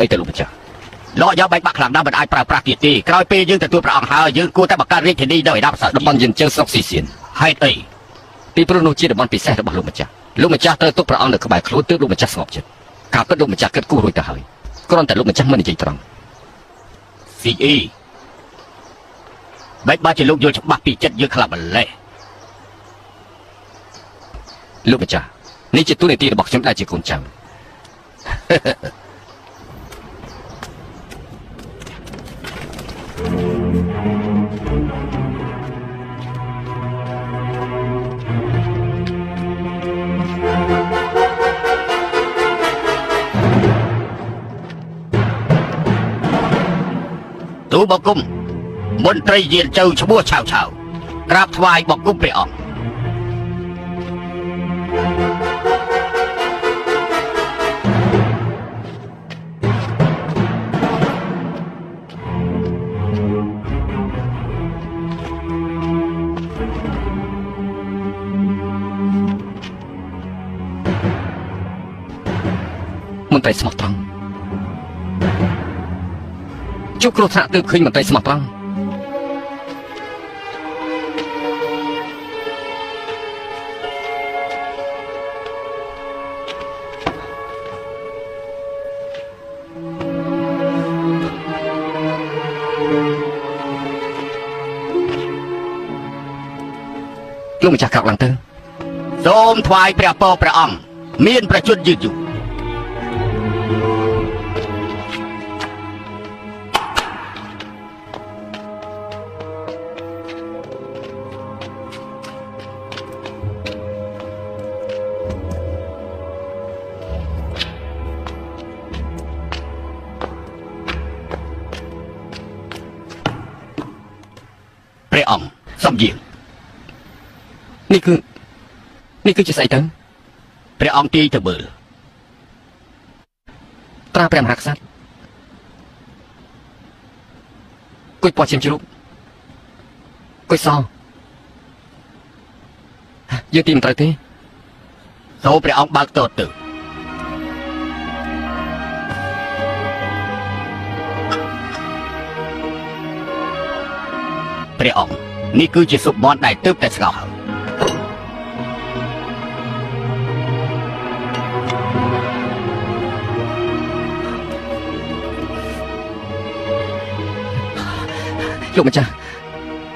អីទៅលោកម្ចាស់លោកយកបែកបាក់ខ្លាំងណាស់មិនអាចប្រើប្រាស់ទៀតទេក្រោយពេលយើងទទួលព្រះអង្គហើយយើងគួរតែបង្កើតរាជធានីនៅឯដាប់សាតំបន់យិនជើងស្រុកស៊ីសៀនហេតុអីពីព្រោះនោះជាតំបន់ពិសេសរបស់លោកម្ចាស់លោកម្ចាស់ត្រូវទុកព្រះអង្គនៅក្បែរខ្លួនទើបលោកម្ចាស់ស្ងប់ចិត្តការពិតលោកម្ចាស់គិតគូររួចទៅហើយគ្រាន់តែលោកម្ចាស់មិននិយាយត្រង់ស៊ីអ៊ីបែបបាជាលោកយល់ច្បាស់ពីចិត្តយើងខ្លះម្លេះលោកម្ចាស់នេះជាទូនាទីរបស់ខ្ញុំដែលជាកូនចៅទូបង្គំមន្ត្រីយានជើឈ្មោះឆាវឆាវក្រាបថ្វាយបង្គំព្រះអង្គមន្ត្រីស្មោះត្រង់ជួបគ្រោះថ្នាក់ទើបឃើញមន្ត្រីស្មោះត្រង់លោកម្ចាស់ក្រោកឡើងទៅសូមថ្វាយព្រះពរព្រះអង្គមានប្រជញ្ញយឺតយូរព្រះអង្គសំយាងនេះគឺជាស្អីទៅព្រះអង្គទាយទៅមើលត្រាព្រះមហាក្សត្រគុយពណ៌ឈាមជ្រូកគុយសយើងទីមិនត្រូវទេសូមព្រះអង្គបើកតតទៅព្រះអង្គនេះគឺជាសុបមន់ដែលទើបតែស្ងោរហើយលោកម្ចាស់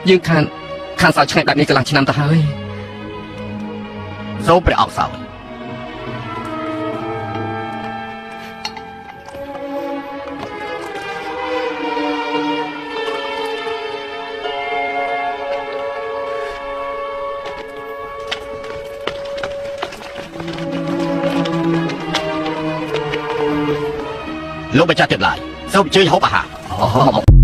យើងខានសោយឆ្ងាយបែបនេះកន្លះឆ្នាំទៅហើយសូមព្រះអង្គសោយលោកម្ចាស់ទៀតឡើយសូមអញ្ជើញហូបអាហារ